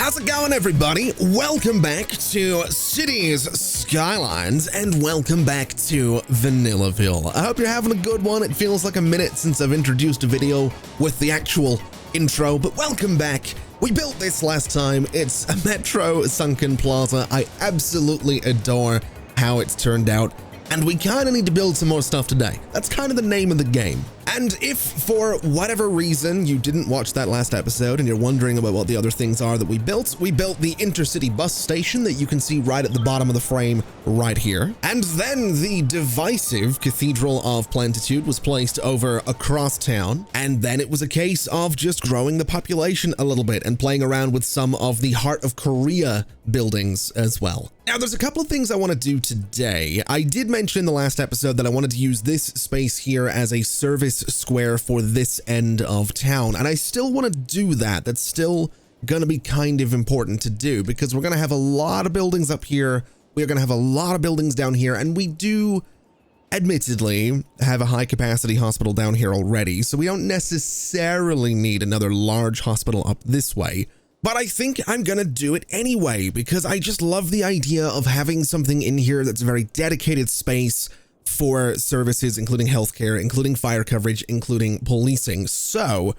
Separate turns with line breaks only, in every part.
How's it going, everybody? Welcome back to Cities Skylines, and welcome back to Vanillaville. I hope you're having a good one. It feels like a minute since I've introduced a video with the actual intro, but welcome back. We built this last time. It's a Metro Sunken Plaza. I absolutely adore how it's turned out, and we kind of need to build some more stuff today. That's kind of the name of the game. And if for whatever reason you didn't watch that last episode and you're wondering about what the other things are that we built the intercity bus station that you can see right at the bottom of the frame right here. And then the divisive Cathedral of Plentitude was placed over across town. And then it was a case of just growing the population a little bit and playing around with some of the Heart of Korea buildings as well. Now, there's a couple of things I want to do today. I did mention in the last episode that I wanted to use this space here as a service square for this end of town, and I still want to do that. That's still going to be kind of important to do because we're going to have a lot of buildings up here. We're going to have a lot of buildings down here, and we do admittedly have a high capacity hospital down here already, so we don't necessarily need another large hospital up this way. But I think I'm gonna do it anyway because I just love the idea of having something in here that's a very dedicated space for services, including healthcare, including fire coverage, including policing. So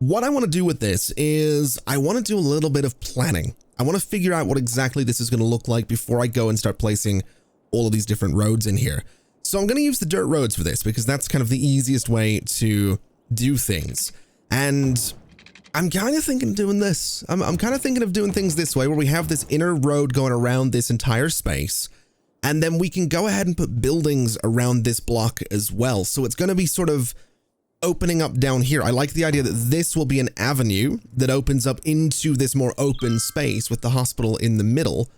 what I want to do with this is I want to do a little bit of planning. I want to figure out what exactly this is going to look like before I go and start placing all of these different roads in here. So I'm going to use the dirt roads for this because that's kind of the easiest way to do things. And I'm kind of thinking of doing this. I'm kind of thinking of doing things this way where we have this inner road going around this entire space, and then we can go ahead and put buildings around this block as well. So it's going to be sort of opening up down here. I like the idea that this will be an avenue that opens up into this more open space with the hospital in the middle.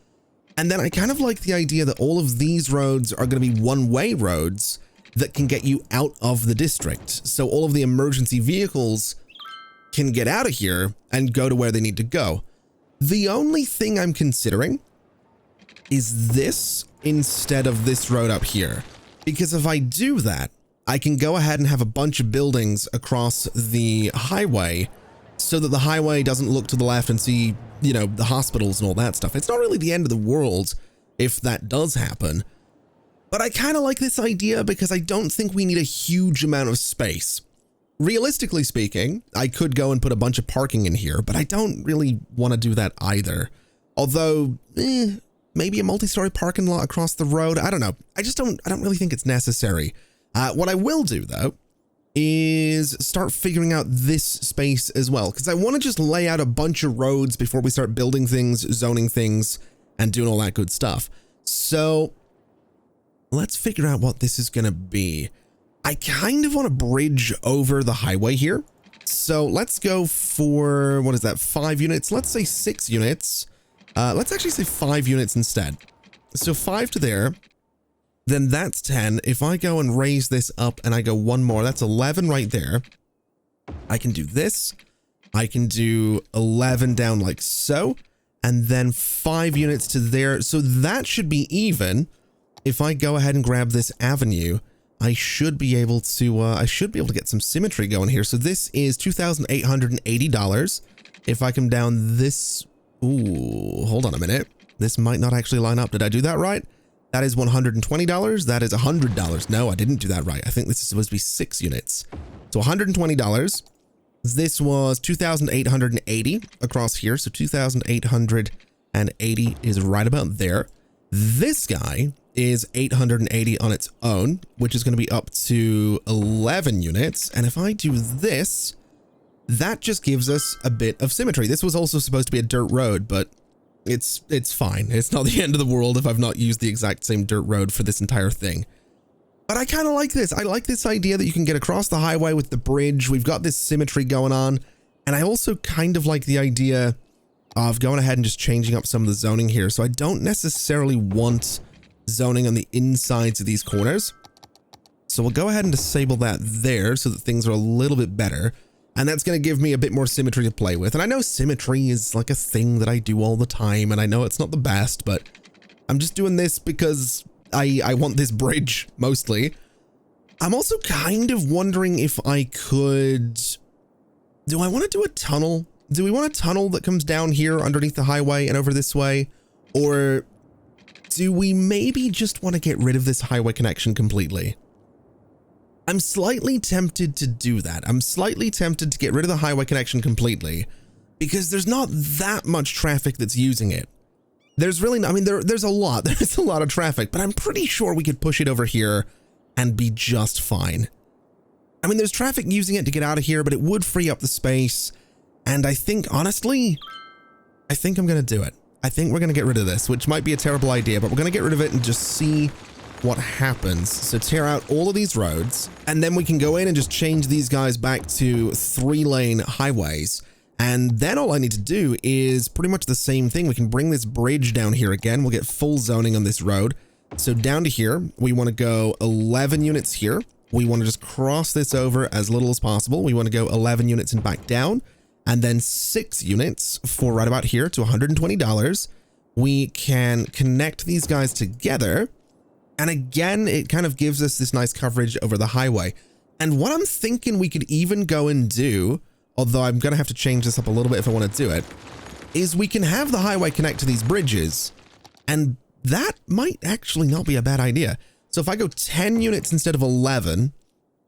And then I kind of like the idea that all of these roads are going to be one-way roads that can get you out of the district. So all of the emergency vehicles can get out of here and go to where they need to go. The only thing I'm considering is this instead of this road up here, because if I do that, I can go ahead and have a bunch of buildings across the highway so that the highway doesn't look to the left and see, you know, the hospitals and all that stuff. It's not really the end of the world if that does happen, but I kind of like this idea because I don't think we need a huge amount of space. Realistically speaking, I could go and put a bunch of parking in here, but I don't really want to do that either. Although, maybe a multi-story parking lot across the road. I don't know. I don't really think it's necessary. What I will do though is start figuring out this space as well, because I want to just lay out a bunch of roads before we start building things, zoning things, and doing all that good stuff. So let's figure out what this is going to be. I kind of want to bridge over the highway here. So let's go for, what is that, 5 units? Let's say 6 units. Let's actually say 5 units instead. So 5 to there, then that's 10. If I go and raise this up and I go one more, that's 11 right there. I can do this. I can do 11 down like so, and then 5 units to there. So that should be even. If I go ahead and grab this avenue, I should be able to get some symmetry going here. So this is $2,880. If I come down this, ooh, hold on a minute. This might not actually line up. Did I do that right? That is $120. That is $100. No, I didn't do that right. I think this is supposed to be 6 units. So $120. This was 2,880 across here. So 2,880 is right about there. This guy is 880 on its own, which is going to be up to 11 units. And if I do this, that just gives us a bit of symmetry. This was also supposed to be a dirt road, but it's fine. It's not the end of the world if I've not used the exact same dirt road for this entire thing. But I kind of like this. I like this idea that you can get across the highway with the bridge. We've got this symmetry going on. And I also kind of like the idea of going ahead and just changing up some of the zoning here. So I don't necessarily want zoning on the insides of these corners. So we'll go ahead and disable that there so that things are a little bit better. And that's going to give me a bit more symmetry to play with. And I know symmetry is like a thing that I do all the time, and I know it's not the best, but I'm just doing this because I want this bridge mostly. I'm also kind of wondering if I could, do I want to do a tunnel do we want a tunnel that comes down here underneath the highway and over this way? Or do we maybe just want to get rid of this highway connection completely? I'm slightly tempted to do that. I'm slightly tempted to get rid of the highway connection completely because there's not that much traffic that's using it. There's really, I mean, there's a lot of traffic, but I'm pretty sure we could push it over here and be just fine. I mean, there's traffic using it to get out of here, but it would free up the space. And I think, honestly, I think I'm going to do it. I think we're going to get rid of this, which might be a terrible idea, but we're going to get rid of it and just see what happens. So tear out all of these roads, and then we can go in and just change these guys back to 3-lane highways. And then all I need to do is pretty much the same thing. We can bring this bridge down here again. We'll get full zoning on this road. So down to here, we want to go 11 units here. We want to just cross this over as little as possible. We want to go 11 units and back down, and then 6 units for right about here to $120. We can connect these guys together. And again, it kind of gives us this nice coverage over the highway. And what I'm thinking we could even go and do, although I'm going to have to change this up a little bit if I want to do it, is we can have the highway connect to these bridges. And that might actually not be a bad idea. So if I go 10 units instead of 11,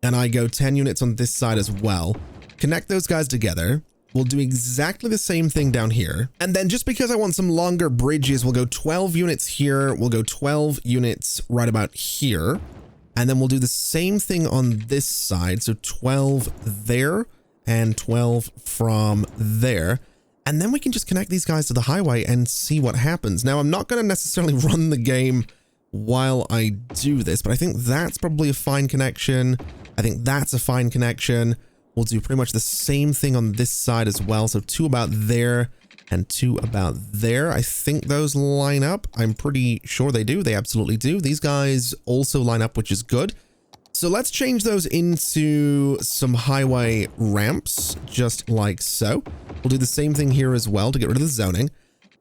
and I go 10 units on this side as well, connect those guys together, we'll do exactly the same thing down here. And then just because I want some longer bridges, we'll go 12 units here. We'll go 12 units right about here. And then we'll do the same thing on this side. So 12 there and 12 from there. And then we can just connect these guys to the highway and see what happens. Now, I'm not going to necessarily run the game while I do this, but I think that's probably a fine connection. I think that's a fine connection. We'll do pretty much the same thing on this side as well. So 2 about there and 2 about there. I think those line up. I'm pretty sure they do. They absolutely do. These guys also line up, which is good. So let's change those into some highway ramps, just like so. We'll do the same thing here as well to get rid of the zoning.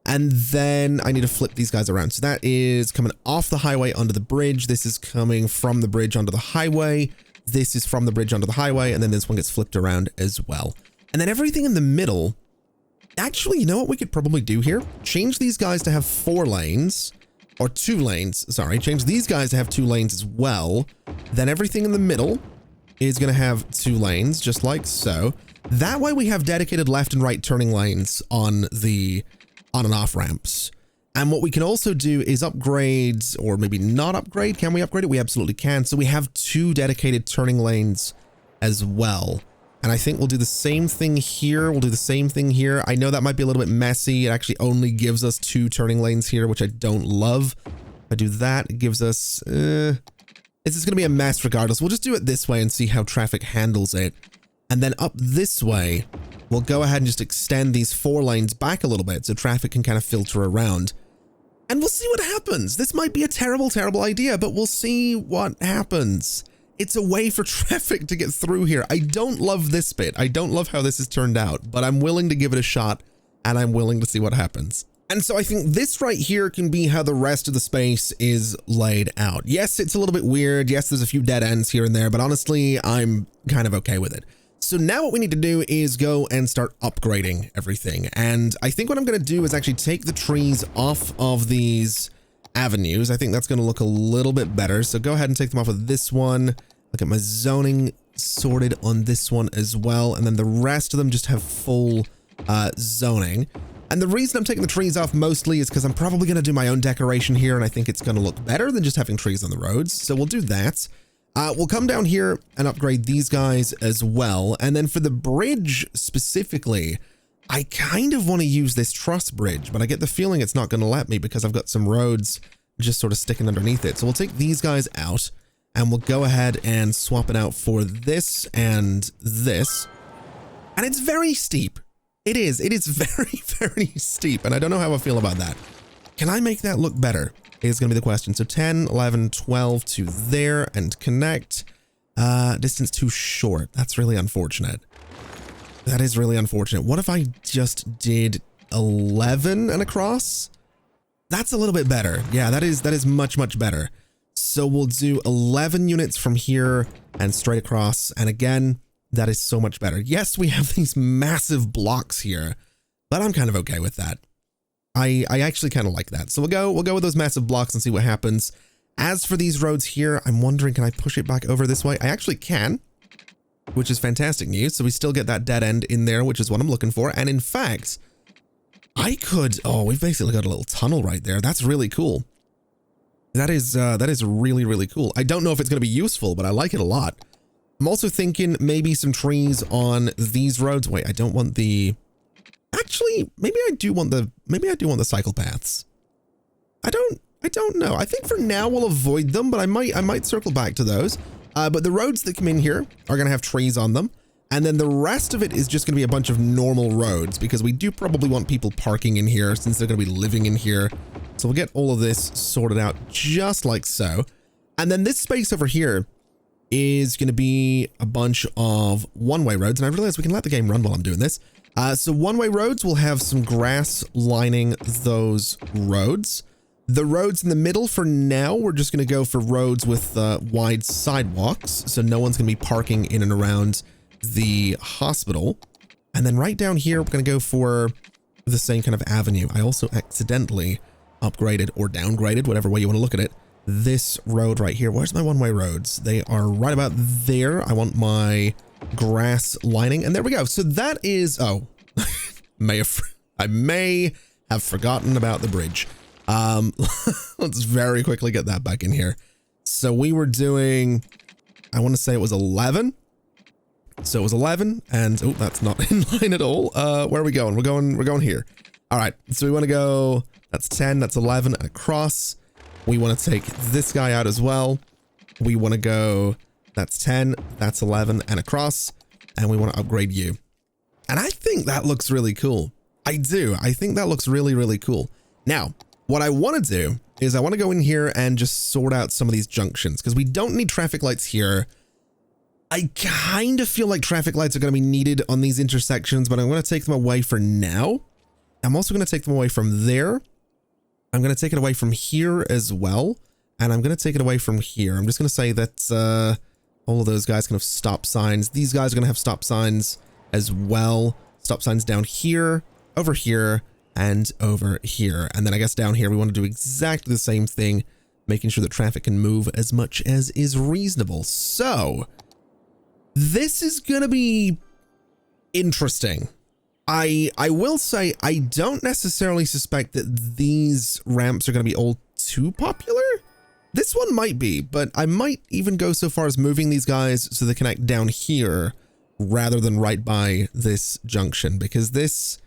And then I need to flip these guys around. So that is coming off the highway onto the bridge. This is coming from the bridge onto the highway. This is from the bridge onto the highway. And then this one gets flipped around as well. And then everything in the middle. Actually, you know what we could probably do here? Change these guys to have 4 lanes. Or 2 lanes. Sorry, change these guys to have 2 lanes as well. Then everything in the middle is going to have 2 lanes, just like so. That way we have dedicated left and right turning lanes on the on and off ramps. And what we can also do is upgrade, or maybe not upgrade. Can we upgrade it? We absolutely can. So we have 2 dedicated turning lanes as well. And I think we'll do the same thing here. We'll do the same thing here. I know that might be a little bit messy. It actually only gives us 2 turning lanes here, which I don't love. If I do that, it gives us, this is going to be a mess regardless. We'll just do it this way and see how traffic handles it. And then up this way, we'll go ahead and just extend these 4 lanes back a little bit so traffic can kind of filter around. And we'll see what happens. This might be a terrible, terrible idea, but we'll see what happens. It's a way for traffic to get through here. I don't love this bit. I don't love how this has turned out, but I'm willing to give it a shot and I'm willing to see what happens. And so I think this right here can be how the rest of the space is laid out. Yes, it's a little bit weird. Yes, there's a few dead ends here and there, but honestly, I'm kind of okay with it. So now what we need to do is go and start upgrading everything. And I think what I'm going to do is actually take the trees off of these avenues. I think that's going to look a little bit better. So go ahead and take them off of this one. Look at my zoning sorted on this one as well. And then the rest of them just have full zoning. And the reason I'm taking the trees off mostly is because I'm probably going to do my own decoration here. And I think it's going to look better than just having trees on the roads. So we'll do that. We'll come down here and upgrade these guys as well. And then for the bridge specifically, I kind of want to use this truss bridge, but I get the feeling it's not going to let me because I've got some roads just sort of sticking underneath it. So we'll take these guys out and we'll go ahead and swap it out for this and this. And it's very steep. It is very, very steep. And I don't know how I feel about that. Can I make that look better? Is going to be the question. So 10, 11, 12 to there and connect. Distance too short. That's really unfortunate. That is really unfortunate. What if I just did 11 and across? That's a little bit better. Yeah, that is much, much better. So we'll do 11 units from here and straight across. And again, That is so much better. Yes, we have these massive blocks here, but I'm kind of okay with that. I actually kind of like that. So we'll go with those massive blocks and see what happens. As for these roads here, I'm wondering, can I push it back over this way? I actually can, which is fantastic news. So we still get that dead end in there, which is what I'm looking for. And in fact, I could, oh, we've basically got a little tunnel right there. That's really cool. That is really, really cool. I don't know if it's going to be useful, but I like it a lot. I'm also thinking maybe some trees on these roads. Wait, I don't want the, actually, maybe I do want the cycle paths. I don't know. I think for now we'll avoid them, but I might circle back to those. But the roads that come in here are going to have trees on them. And then the rest of it is just going to be a bunch of normal roads because we do probably want people parking in here since they're going to be living in here. So we'll get all of this sorted out just like so. And then this space over here is going to be a bunch of one-way roads. And I realize we can let the game run while I'm doing this. So one-way roads will have some grass lining those roads. The roads in the middle for now, we're just going to go for roads with wide sidewalks. So no one's going to be parking in and around the hospital. And then right down here, we're going to go for the same kind of avenue. I also accidentally upgraded or downgraded, whatever way you want to look at it, this road right here. Where's my one-way roads? They are right about there. I want my grass lining, and there we go. So that is, oh, I may have forgotten about the bridge. Let's very quickly get that back in here. So we were doing, I want to say it was 11. So it was 11, and oh, that's not in line at all. Where are we going? We're going here. All right. So we want to go, that's 10, that's 11 and across. We want to take this guy out as well. We want to go, that's 10, that's 11 and across, and we want to upgrade you. And I think that looks really cool. I do. I think that looks really, really cool. Now, what I want to do is I want to go in here and just sort out some of these junctions because we don't need traffic lights here. I kind of feel like traffic lights are going to be needed on these intersections, but I'm going to take them away for now. I'm also going to take them away from there. I'm going to take it away from here as well. And I'm going to take it away from here. I'm just going to say that all of those guys can have stop signs. These guys are going to have stop signs as well. Stop signs down here, over here, and over here. And then I guess down here, we want to do exactly the same thing, making sure that traffic can move as much as is reasonable. So this is going to be interesting. I will say I don't necessarily suspect that these ramps are going to be all too popular. This one might be, but I might even go so far as moving these guys so they connect down here rather than right by this junction, because this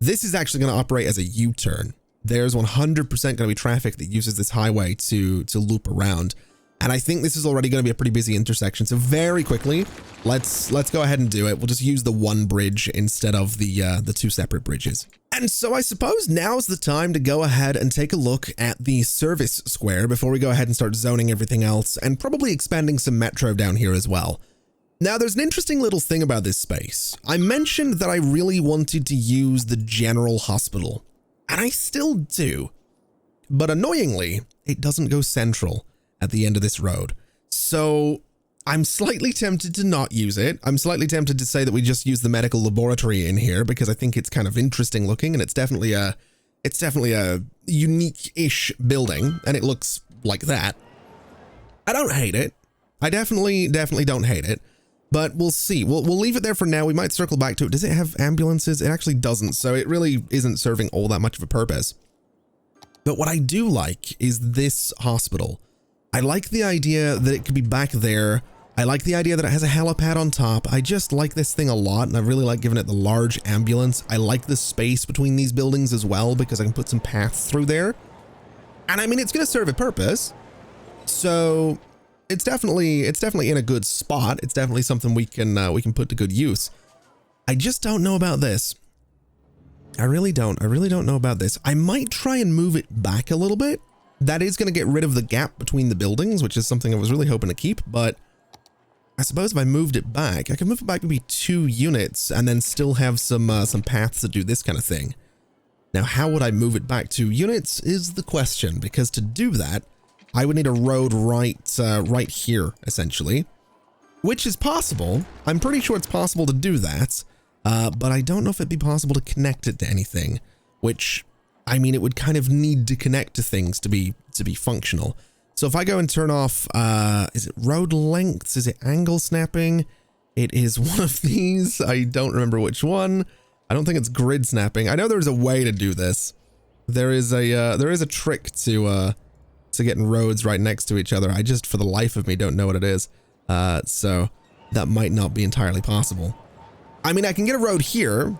is actually going to operate as a U-turn. There's 100% going to be traffic that uses this highway to loop around. And I think this is already going to be a pretty busy intersection. So very quickly, let's go ahead and do it. We'll just use the one bridge instead of the two separate bridges. And so I suppose now's the time to go ahead and take a look at the service square before we go ahead and start zoning everything else and probably expanding some metro down here as well. Now, there's an interesting little thing about this space. I mentioned that I really wanted to use the general hospital, and I still do. But annoyingly, it doesn't go central at the end of this road. So I'm slightly tempted to not use it. I'm slightly tempted to say that we just use the medical laboratory in here because I think it's kind of interesting looking, and it's definitely a unique-ish building, and it looks like that. I don't hate it. I definitely don't hate it, but we'll see. We'll leave it there for now. We might circle back to it. Does it have ambulances? It actually doesn't, so it really isn't serving all that much of a purpose. But what I do like is this hospital. I like the idea that it could be back there. I like the idea that it has a helipad on top. I just like this thing a lot, and I really like giving it the large ambulance. I like the space between these buildings as well because I can put some paths through there. And I mean, it's going to serve a purpose. So it's definitely in a good spot. It's definitely something we can put to good use. I just don't know about this. I really don't know about this. I might try and move it back a little bit. That is going to get rid of the gap between the buildings, which is something I was really hoping to keep, but I suppose if I moved it back, I could move it back maybe 2 units and then still have some paths that do this kind of thing. Now, how would I move it back 2 units is the question, because to do that, I would need a road right here, essentially, which is possible. I'm pretty sure it's possible to do that, but I don't know if it'd be possible to connect it to anything, which, I mean, it would kind of need to connect to things to be functional. So if I go and turn off, is it road lengths? Is it angle snapping? It is one of these. I don't remember which one. I don't think it's grid snapping. I know there's a way to do this. There is a trick to getting roads right next to each other. I just, for the life of me, don't know what it is. So that might not be entirely possible. I mean, I can get a road here,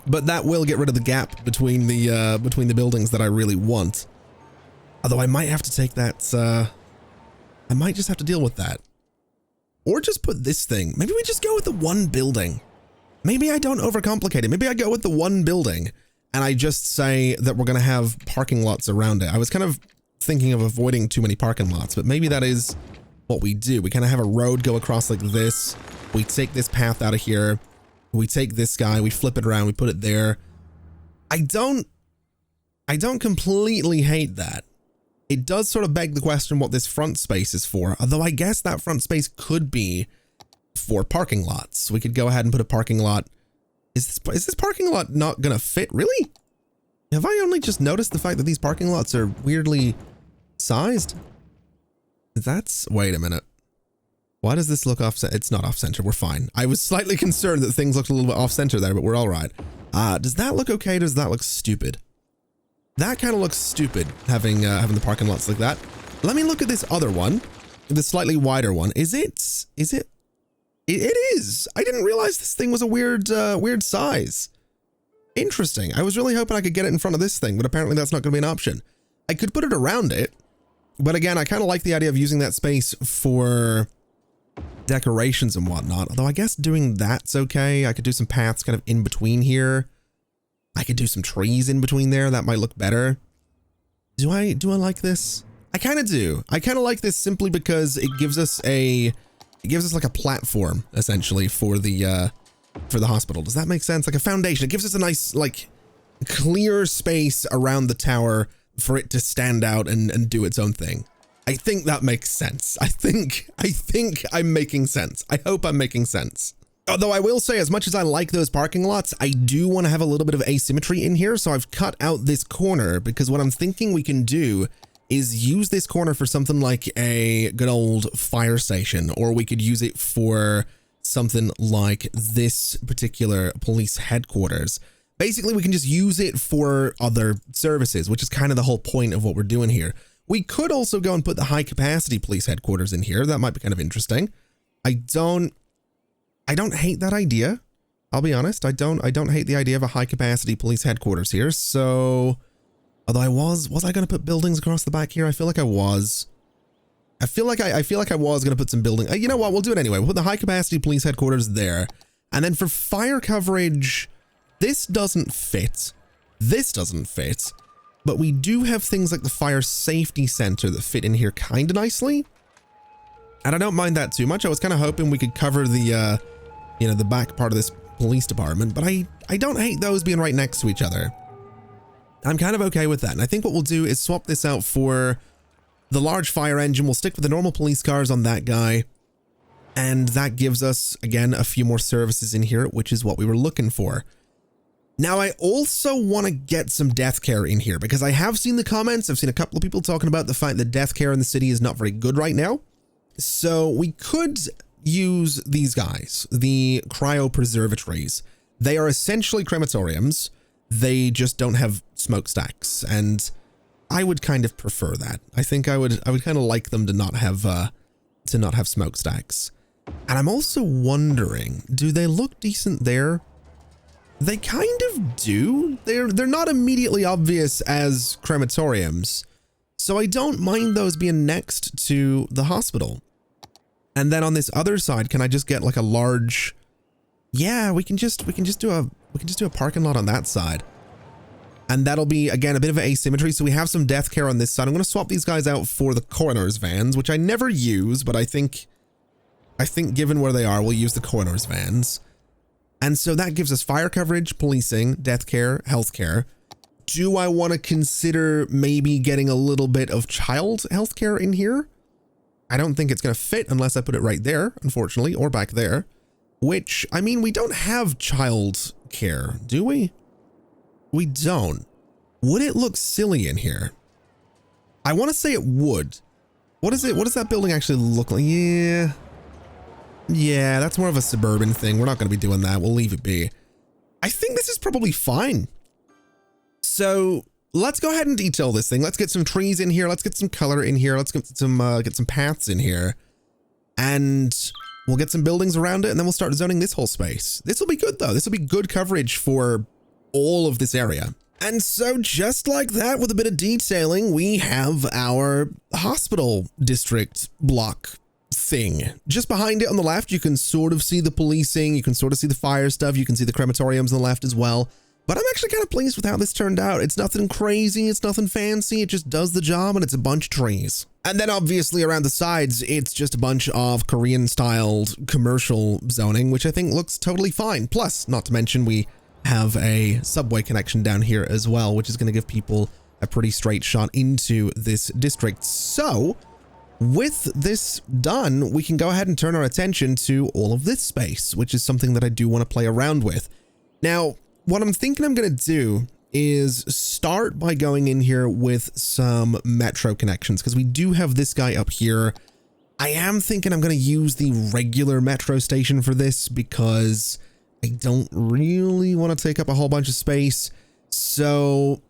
but that will get rid of the gap between the buildings that I really want. Although I might have to take that, I might just have to deal with that. Or just put this thing. Maybe we just go with the one building. Maybe I don't overcomplicate it. Maybe I go with the one building and I just say that we're going to have parking lots around it. I was kind of thinking of avoiding too many parking lots, but maybe that is what we do. We kind of have a road go across like this. We take this path out of here. We take this guy, we flip it around, we put it there. I don't completely hate that. It does sort of beg the question what this front space is for, although I guess that front space could be for parking lots. We could go ahead and put a parking lot. Is this parking lot not gonna fit? Really? Have I only just noticed the fact that these parking lots are weirdly sized? Wait a minute. Why does this look off center? It's not off center. We're fine. I was slightly concerned that things looked a little bit off center there, but we're all right. Does that look okay? Does that look stupid? That kind of looks stupid, having the parking lots like that. Let me look at this other one, the slightly wider one. It is. I didn't realize this thing was a weird size. Interesting. I was really hoping I could get it in front of this thing, but apparently that's not going to be an option. I could put it around it, but again, I kind of like the idea of using that space for decorations and whatnot. Although I guess doing that's okay. I could do some paths kind of in between here. I could do some trees in between there. That might look better. Do I like this? I kind of do. I kind of like this simply because it gives us like a platform essentially for the hospital. Does that make sense? Like a foundation. It gives us a nice, like, clear space around the tower for it to stand out and do its own thing. I think that makes sense. I think I'm making sense. I hope I'm making sense. Although I will say, as much as I like those parking lots, I do want to have a little bit of asymmetry in here. So I've cut out this corner because what I'm thinking we can do is use this corner for something like a good old fire station, or we could use it for something like this particular police headquarters. Basically, we can just use it for other services, which is kind of the whole point of what we're doing here. We could also go and put the high capacity police headquarters in here. That might be kind of interesting. I don't hate that idea. I'll be honest. I don't hate the idea of a high capacity police headquarters here. So, although was I going to put buildings across the back here? I feel like I was. I feel like I was going to put some building. You know what? We'll do it anyway. We'll put the high capacity police headquarters there. And then for fire coverage, this doesn't fit. This doesn't fit. But we do have things like the fire safety center that fit in here kind of nicely. And I don't mind that too much. I was kind of hoping we could cover the, the back part of this police department, but I don't hate those being right next to each other. I'm kind of okay with that. And I think what we'll do is swap this out for the large fire engine. We'll stick with the normal police cars on that guy. And that gives us, again, a few more services in here, which is what we were looking for. Now, I also want to get some death care in here because I have seen the comments. I've seen a couple of people talking about the fact that death care in the city is not very good right now. So we could use these guys, the cryopreservatories. They are essentially crematoriums. They just don't have smokestacks, and I would kind of prefer that. I think I would kind of like them to not have smokestacks. And I'm also wondering, do they look decent there? They kind of do. They're not immediately obvious as crematoriums. So I don't mind those being next to the hospital. And then on this other side, can I just get like a large, yeah, we can just do a parking lot on that side. And that'll be, again, a bit of asymmetry. So we have some death care on this side. I'm going to swap these guys out for the coroner's vans, which I never use, but I think given where they are, we'll use the coroner's vans. And so that gives us fire coverage, policing, death care, healthcare. Do I want to consider maybe getting a little bit of child healthcare in here? I don't think it's going to fit unless I put it right there, unfortunately, or back there, which, I mean, we don't have child care, do we? We don't. Would it look silly in here? I want to say it would. What is it? What does that building actually look like? Yeah. Yeah, that's more of a suburban thing. We're not going to be doing that. We'll leave it be. I think this is probably fine. So let's go ahead and detail this thing. Let's get some trees in here. Let's get some color in here. Let's get some paths in here, and we'll get some buildings around it, and then we'll start zoning this whole space. This will be good though. This will be good coverage for all of this area. And so just like that, with a bit of detailing, we have our hospital district block thing. Just behind it on the left, you can sort of see the policing, you can sort of see the fire stuff, you can see the crematoriums on the left as well. But I'm actually kind of pleased with how this turned out. It's nothing crazy, it's nothing fancy, it just does the job, and it's a bunch of trees. And then obviously around the sides, it's just a bunch of Korean-styled commercial zoning, which I think looks totally fine. Plus, not to mention, we have a subway connection down here as well, which is going to give people a pretty straight shot into this district. So with this done, we can go ahead and turn our attention to all of this space, which is something that I do want to play around with. Now, what I'm thinking I'm going to do is start by going in here with some metro connections, because we do have this guy up here. I am thinking I'm going to use the regular metro station for this because I don't really want to take up a whole bunch of space. So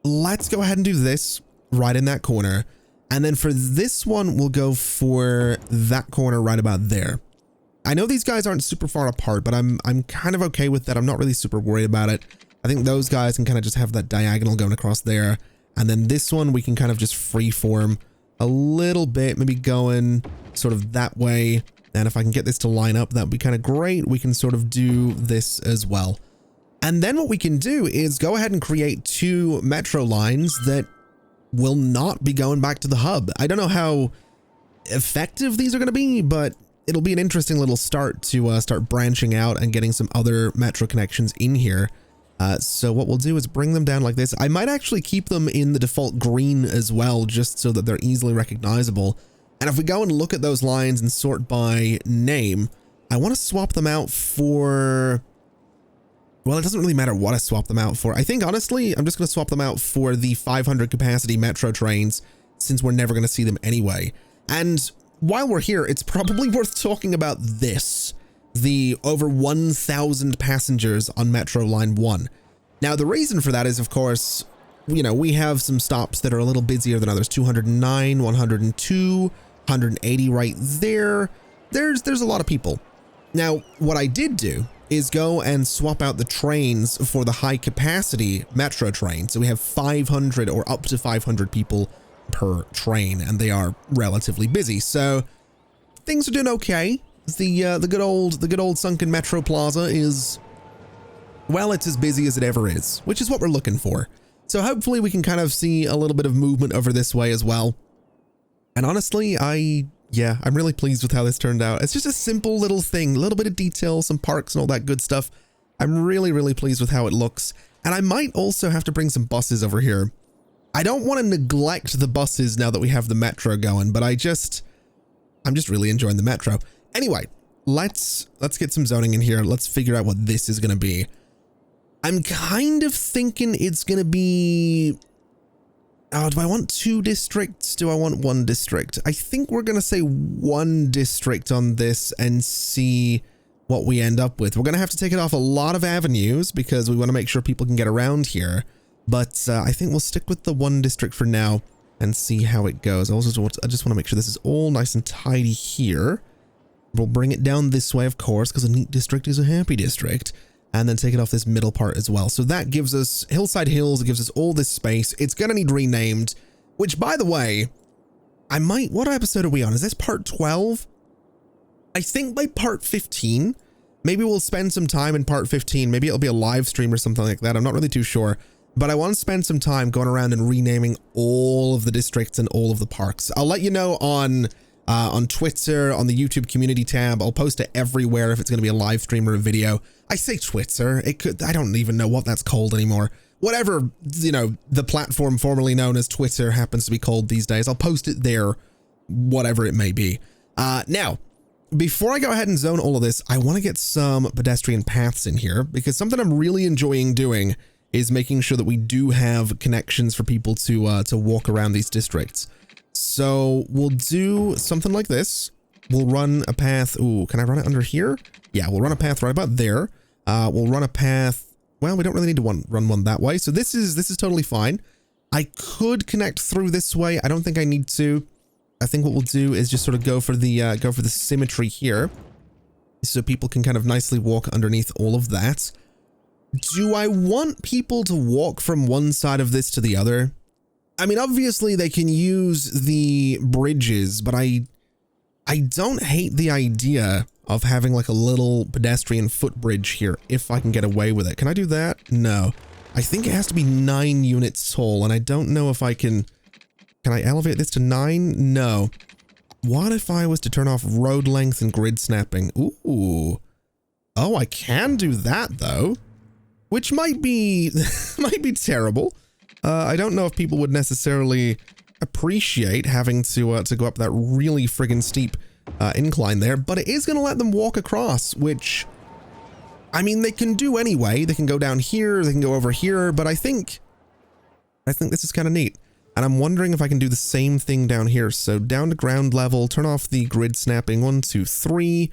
let's go ahead and do this right in that corner. And then for this one, we'll go for that corner right about there. I know these guys aren't super far apart, but I'm kind of okay with that. I'm not really super worried about it. I think those guys can kind of just have that diagonal going across there. And then this one, we can kind of just freeform a little bit, maybe going sort of that way. And if I can get this to line up, that would be kind of great. We can sort of do this as well. And then what we can do is go ahead and create two metro lines that will not be going back to the hub. I don't know how effective these are going to be, but it'll be an interesting little start to start branching out and getting some other metro connections in here. So what we'll do is bring them down like this. I might actually keep them in the default green as well, just so that they're easily recognizable. And if we go and look at those lines and sort by name, I want to swap them out for, well, it doesn't really matter what I swap them out for. I think, honestly, I'm just going to swap them out for the 500 capacity metro trains, since we're never going to see them anyway. And while we're here, it's probably worth talking about this, the over 1,000 passengers on Metro Line 1. Now, the reason for that is, of course, you know, we have some stops that are a little busier than others. 209, 102, 180 right there. There's a lot of people. Now, what I did do is go and swap out the trains for the high capacity metro train. So we have 500 or up to 500 people per train, and they are relatively busy. So things are doing okay. The good old sunken metro plaza is, well, it's as busy as it ever is, which is what we're looking for. So hopefully we can kind of see a little bit of movement over this way as well. And honestly, I'm really pleased with how this turned out. It's just a simple little thing, a little bit of detail, some parks and all that good stuff. I'm really, really pleased with how it looks. And I might also have to bring some buses over here. I don't want to neglect the buses now that we have the metro going, but I'm just really enjoying the metro. Anyway, let's get some zoning in here. Let's figure out what this is going to be. I'm kind of thinking it's going to be, oh, do I want 2 districts? Do I want 1 district? I think we're going to say 1 district on this and see what we end up with. We're going to have to take it off a lot of avenues because we want to make sure people can get around here. But I think we'll stick with the 1 district for now and see how it goes. I just want to make sure this is all nice and tidy here. We'll bring it down this way, of course, because a neat district is a happy district. And then take it off this middle part as well. So that gives us Hillside Hills. It gives us all this space. It's going to need renamed, which, by the way, what episode are we on? Is this part 12? I think by part 15, maybe we'll spend some time in part 15. Maybe it'll be a live stream or something like that. I'm not really too sure. But I want to spend some time going around and renaming all of the districts and all of the parks. I'll let you know on Twitter, on the YouTube community tab. I'll post it everywhere if it's going to be a live stream or a video. I say Twitter. I don't even know what that's called anymore. Whatever, you know, the platform formerly known as Twitter happens to be called these days. I'll post it there whatever it may be. Now, before I go ahead and zone all of this, I want to get some pedestrian paths in here, because something I'm really enjoying doing is making sure that we do have connections for people to walk around these districts. So we'll do something like this. We'll run a path. Ooh, can I run it under here? Yeah, we'll run a path right about there. We'll run a path. Well, we don't really need to run one that way. So this is totally fine. I could connect through this way. I don't think I need to. I think what we'll do is just sort of go for the symmetry here, so people can kind of nicely walk underneath all of that. Do I want people to walk from one side of this to the other? I mean, obviously they can use the bridges, but I don't hate the idea of having like a little pedestrian footbridge here if I can get away with it. Can I do that? No. I think it has to be 9 units tall, and I don't know if I can... Can I elevate this to 9? No. What if I was to turn off road length and grid snapping? Ooh. Oh, I can do that though, which might be might be terrible. I don't know if people would necessarily appreciate having to go up that really friggin' steep incline there, but it is going to let them walk across, which, I mean, they can do anyway. They can go down here, they can go over here, but I think this is kind of neat. And I'm wondering if I can do the same thing down here. So down to ground level, turn off the grid snapping. 1, 2, 3.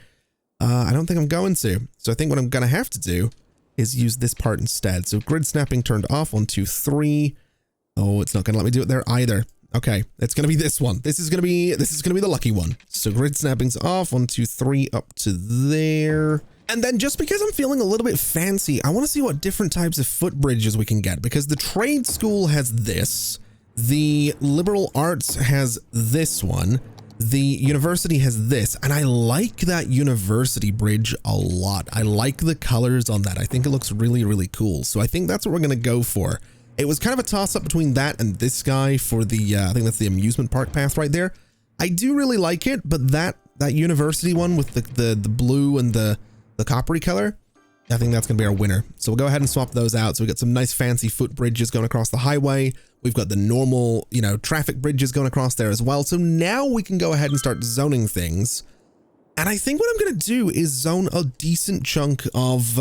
I don't think I'm going to. So I think what I'm going to have to do is use this part instead. So grid snapping turned off. 1, 2, 3. Oh, it's not going to let me do it there either. Okay, it's going to be this one. This is going to be the lucky one. So grid snapping's off. 1, 2, 3 up to there. And then just because I'm feeling a little bit fancy, I want to see what different types of footbridges we can get, because the trade school has this. The liberal arts has this one. The university has this, and I like that university bridge a lot. I like the colors on that. I think it looks really, really cool. So I think that's what we're going to go for. It was kind of a toss up between that and this guy for the, I think that's the amusement park path right there. I do really like it, but that university one with the blue and the coppery color, I think that's going to be our winner. So we'll go ahead and swap those out. So we got some nice fancy foot bridges going across the highway. We've got the normal, you know, traffic bridges going across there as well. So now we can go ahead and start zoning things. And I think what I'm going to do is zone a decent chunk of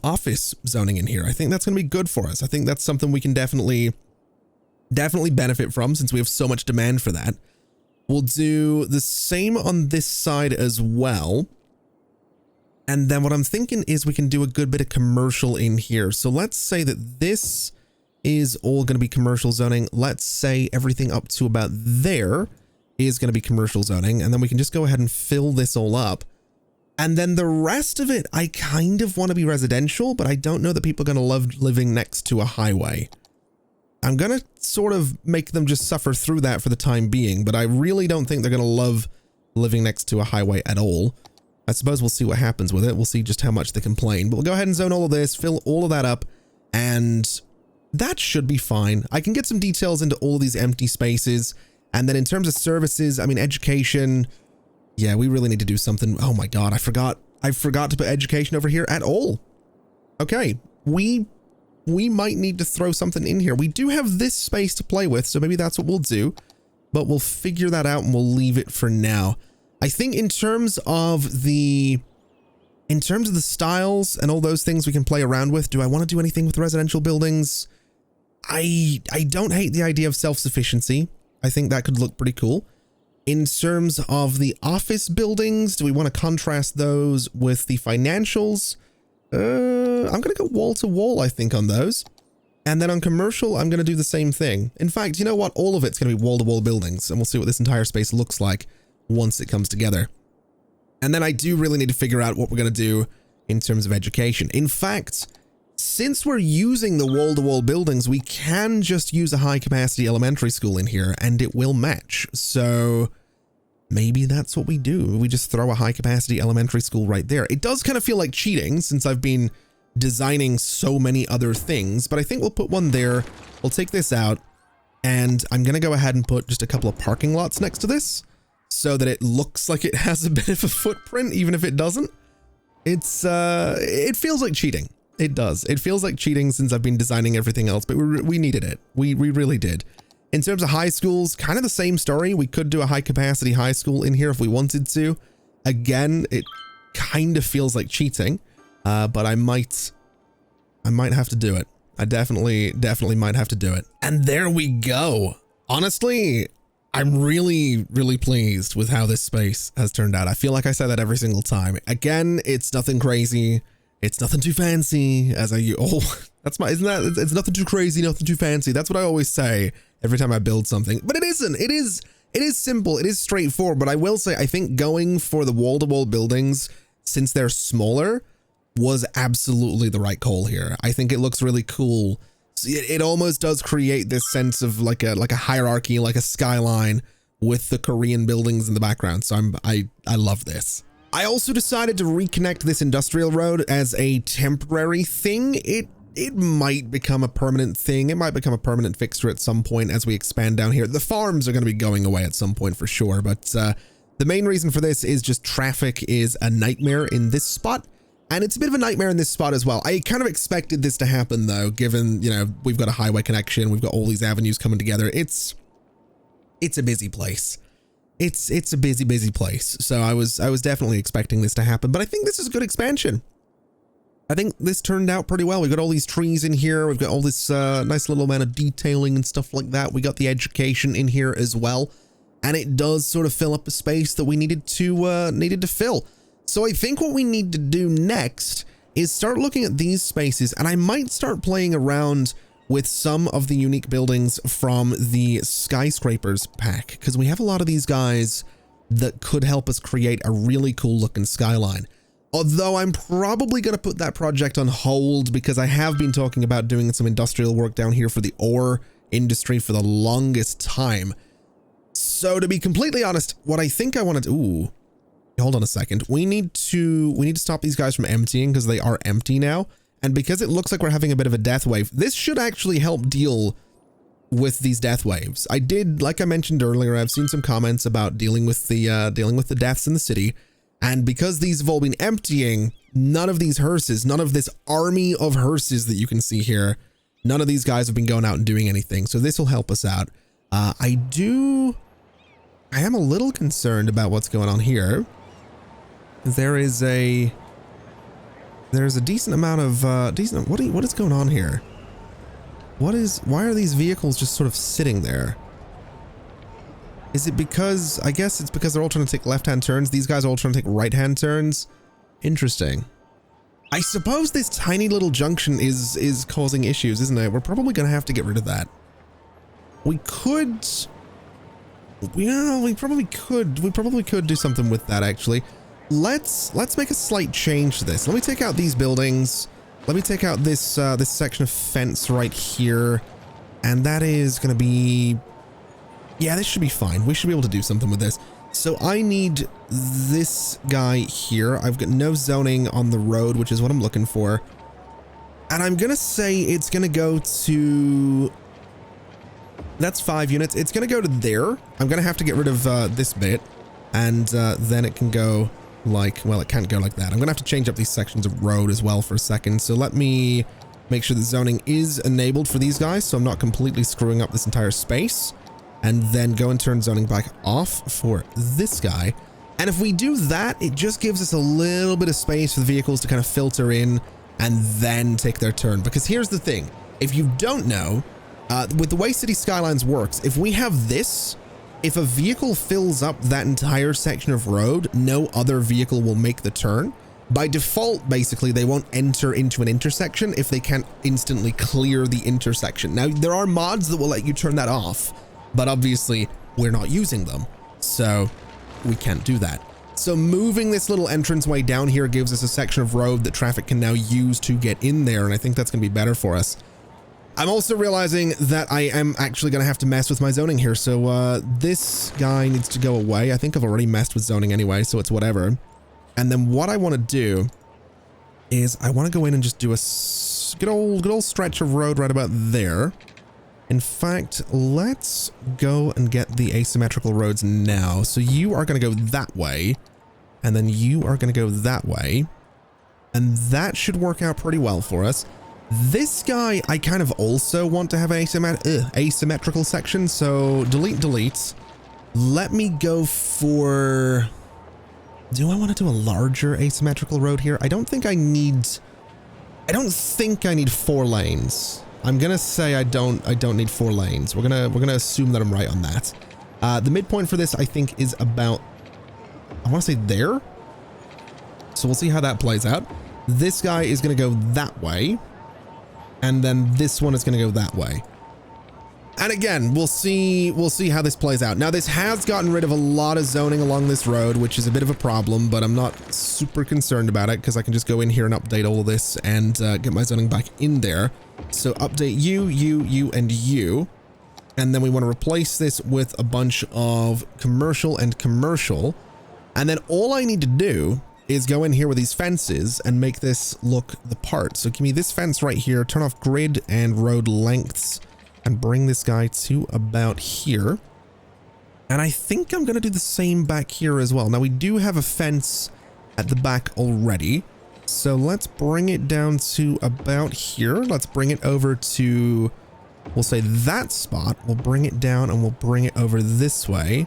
office zoning in here. I think that's going to be good for us. I think that's something we can definitely benefit from, since we have so much demand for that. We'll do the same on this side as well. And then what I'm thinking is we can do a good bit of commercial in here. So let's say that this is all going to be commercial zoning. Let's say everything up to about there is going to be commercial zoning. And then we can just go ahead and fill this all up. And then the rest of it, I kind of want to be residential, but I don't know that people are going to love living next to a highway. I'm going to sort of make them just suffer through that for the time being, but I really don't think they're going to love living next to a highway at all. I suppose we'll see what happens with it. We'll see just how much they complain, but we'll go ahead and zone all of this, fill all of that up, and that should be fine. I can get some details into all of these empty spaces. And then in terms of services, I mean, education, yeah, we really need to do something. Oh my God, I forgot to put education over here at all. Okay, we might need to throw something in here. We do have this space to play with, so maybe that's what we'll do, but we'll figure that out and we'll leave it for now. I think in terms of the styles and all those things we can play around with, do I want to do anything with residential buildings? I don't hate the idea of self-sufficiency. I think that could look pretty cool. In terms of the office buildings, do we want to contrast those with the financials? I'm going to go wall to wall, I think, on those. And then on commercial, I'm going to do the same thing. In fact, you know what? All of it's going to be wall to wall buildings, and we'll see what this entire space looks like once it comes together. And then I do really need to figure out what we're going to do in terms of education. In fact, since we're using the wall-to-wall buildings, we can just use a high-capacity elementary school in here, and it will match. So maybe that's what we do. We just throw a high-capacity elementary school right there. It does kind of feel like cheating, since I've been designing so many other things, but I think we'll put one there. We'll take this out, and I'm going to go ahead and put just a couple of parking lots next to this, so that it looks like it has a bit of a footprint, even if it doesn't. It feels like cheating. It does. It feels like cheating since I've been designing everything else, but we needed it. We really did. In terms of high schools, kind of the same story. We could do a high capacity high school in here if we wanted to. Again, it kind of feels like cheating, but I might have to do it. I definitely might have to do it. And there we go. Honestly, I'm really pleased with how this space has turned out. I feel like I say that every single time. Again, it's nothing crazy. It's nothing too fancy, as it's nothing too crazy, nothing too fancy. That's what I always say every time I build something, but it isn't. It is simple. It is straightforward, but I will say, I think going for the wall-to-wall buildings, since they're smaller, was absolutely the right call here. I think it looks really cool. It almost does create this sense of like a hierarchy, like a skyline with the Korean buildings in the background. So I love this. I also decided to reconnect this industrial road as a temporary thing. It might become a permanent thing. It might become a permanent fixture at some point as we expand down here. The farms are going to be going away at some point for sure, but the main reason for this is just traffic is a nightmare in this spot, and it's a bit of a nightmare in this spot as well. I kind of expected this to happen though, given, you know, we've got a highway connection, we've got all these avenues coming together. It's a busy place. It's a busy place. So I was definitely expecting this to happen, but I think this is a good expansion. I think this turned out pretty well. We've got all these trees in here. We've got all this nice little amount of detailing and stuff like that. We got the education in here as well, and it does sort of fill up the space that we needed to fill. So I think what we need to do next is start looking at these spaces, and I might start playing around with some of the unique buildings from the skyscrapers pack, because we have a lot of these guys that could help us create a really cool looking skyline. Although I'm probably going to put that project on hold because I have been talking about doing some industrial work down here for the ore industry for the longest time. So to be completely honest, what I think I want to do, ooh, hold on a second. We need to stop these guys from emptying because they are empty now. And because it looks like we're having a bit of a death wave, this should actually help deal with these death waves. I did, like I mentioned earlier, I've seen some comments about dealing with the deaths in the city. And because these have all been emptying, none of these hearses, none of this army of hearses that you can see here, none of these guys have been going out and doing anything. So this will help us out. I am a little concerned about what's going on here. There's a decent amount of, what is going on here? Why are these vehicles just sort of sitting there? Is it because, I guess it's because they're all trying to take left-hand turns. These guys are all trying to take right-hand turns. Interesting. I suppose this tiny little junction is causing issues, isn't it? We're probably going to have to get rid of that. We could, yeah, we probably could do something with that actually. Let's make a slight change to this. Let me take out these buildings. Let me take out this this section of fence right here. And that is going to be, yeah, this should be fine. We should be able to do something with this. So I need this guy here. I've got no zoning on the road, which is what I'm looking for. And I'm going to say it's going to go to, that's 5 units. It's going to go to there. I'm going to have to get rid of this bit. And then it can go like, well, it can't go like that. I'm going to have to change up these sections of road as well for a second. So let me make sure the zoning is enabled for these guys, so I'm not completely screwing up this entire space. And then go and turn zoning back off for this guy. And if we do that, it just gives us a little bit of space for the vehicles to kind of filter in and then take their turn. Because here's the thing. If you don't know, with the way City Skylines works, if we have this, if a vehicle fills up that entire section of road, no other vehicle will make the turn. By default, basically, they won't enter into an intersection if they can't instantly clear the intersection. Now, there are mods that will let you turn that off, but obviously we're not using them, so we can't do that. So moving this little entranceway down here gives us a section of road that traffic can now use to get in there, and I think that's going to be better for us. I'm also realizing that I am actually going to have to mess with my zoning here, so this guy needs to go away. I think I've already messed with zoning anyway, so it's whatever. And then what I want to do is I want to go in and just do a good old stretch of road right about there. In fact, let's go and get the asymmetrical roads now. So you are going to go that way, and then you are going to go that way. And that should work out pretty well for us. This guy, I kind of also want to have an asymmetrical section, so delete. Let me go for... Do I want to do a larger asymmetrical road here? I don't think I need 4 lanes. I'm gonna say I don't need 4 lanes. We're gonna assume that I'm right on that. The midpoint for this, I think, is about, I want to say there. So we'll see how that plays out. This guy is gonna go that way, and then this one is gonna go that way. And again, we'll see how this plays out. Now, this has gotten rid of a lot of zoning along this road, which is a bit of a problem, but I'm not super concerned about it because I can just go in here and update all of this and get my zoning back in there. So update you, and you. And then we want to replace this with a bunch of commercial and commercial. And then all I need to do is go in here with these fences and make this look the part. So give me this fence right here, turn off grid and road lengths, and bring this guy to about here. And I think I'm going to do the same back here as well. Now, we do have a fence at the back already, so let's bring it down to about here. Let's bring it over to, we'll say that spot. We'll bring it down and we'll bring it over this way.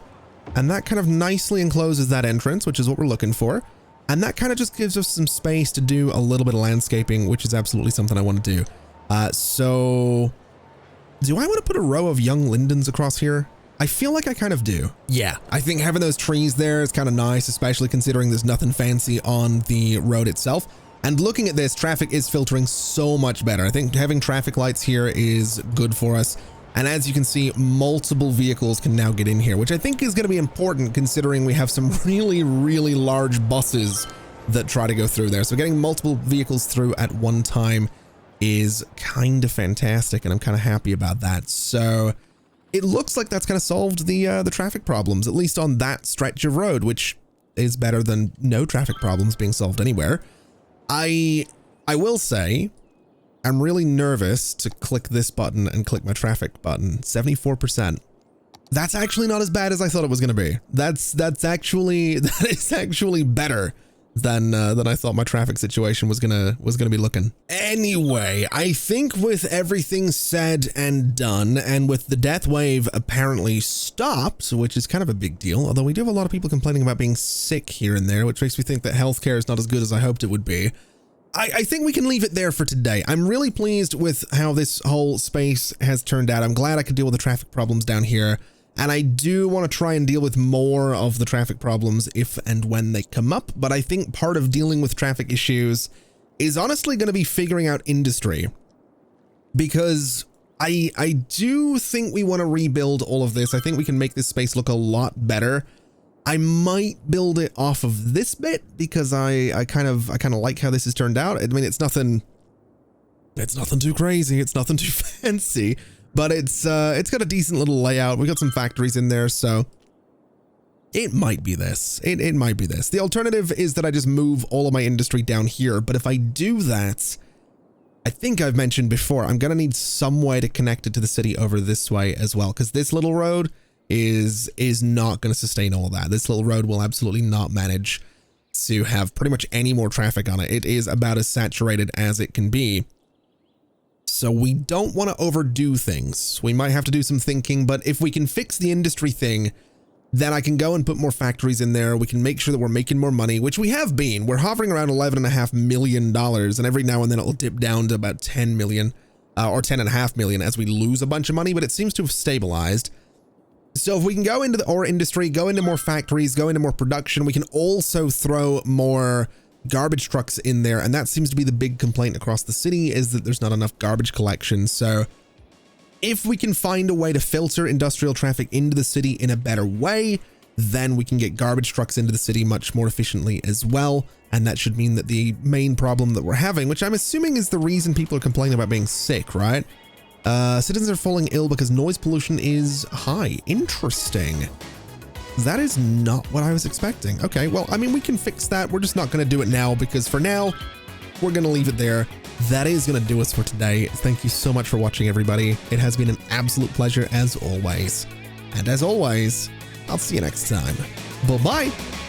And that kind of nicely encloses that entrance, which is what we're looking for. And that kind of just gives us some space to do a little bit of landscaping, which is absolutely something I want to do. So do I want to put a row of young lindens across here? I feel like I kind of do. Yeah, I think having those trees there is kind of nice, especially considering there's nothing fancy on the road itself. And looking at this, traffic is filtering so much better. I think having traffic lights here is good for us. And as you can see, multiple vehicles can now get in here, which I think is going to be important considering we have some really, really large buses that try to go through there. So getting multiple vehicles through at one time is kind of fantastic, and I'm kind of happy about that. So it looks like that's kind of solved the traffic problems, at least on that stretch of road, which is better than no traffic problems being solved anywhere. I will say I'm really nervous to click this button and click my traffic button. 74%. That's actually not as bad as I thought it was going to be. That is actually better than I thought my traffic situation was gonna be looking. Anyway, I think with everything said and done, and with the death wave apparently stopped, which is kind of a big deal, although we do have a lot of people complaining about being sick here and there, which makes me think that healthcare is not as good as I hoped it would be. I think we can leave it there for today. I'm really pleased with how this whole space has turned out. I'm glad I could deal with the traffic problems down here. And I do want to try and deal with more of the traffic problems if and when they come up. But I think part of dealing with traffic issues is honestly going to be figuring out industry. Because I do think we want to rebuild all of this. I think we can make this space look a lot better. I might build it off of this bit because I kind of like how this has turned out. I mean, it's nothing too crazy. It's nothing too fancy. But it's got a decent little layout. We got some factories in there, so it might be this. It might be this. The alternative is that I just move all of my industry down here. But if I do that, I think I've mentioned before, I'm going to need some way to connect it to the city over this way as well, because this little road is not going to sustain all of that. This little road will absolutely not manage to have pretty much any more traffic on it. It is about as saturated as it can be. So we don't want to overdo things. We might have to do some thinking, but if we can fix the industry thing, then I can go and put more factories in there. We can make sure that we're making more money, which we have been. We're hovering around $11.5 million, and every now and then it'll dip down to about 10 million or 10.5 million as we lose a bunch of money, but it seems to have stabilized. So if we can go into the ore industry, go into more factories, go into more production, we can also throw more garbage trucks in there. And that seems to be the big complaint across the city, is that there's not enough garbage collection. So if we can find a way to filter industrial traffic into the city in a better way, then we can get garbage trucks into the city much more efficiently as well. And that should mean that the main problem that we're having, which I'm assuming is the reason people are complaining about being sick, right? Citizens are falling ill because noise pollution is high. Interesting. That is not what I was expecting. Okay, well, I mean, we can fix that. We're just not going to do it now because for now, we're going to leave it there. That is going to do us for today. Thank you so much for watching, everybody. It has been an absolute pleasure as always. And as always, I'll see you next time. Bye-bye.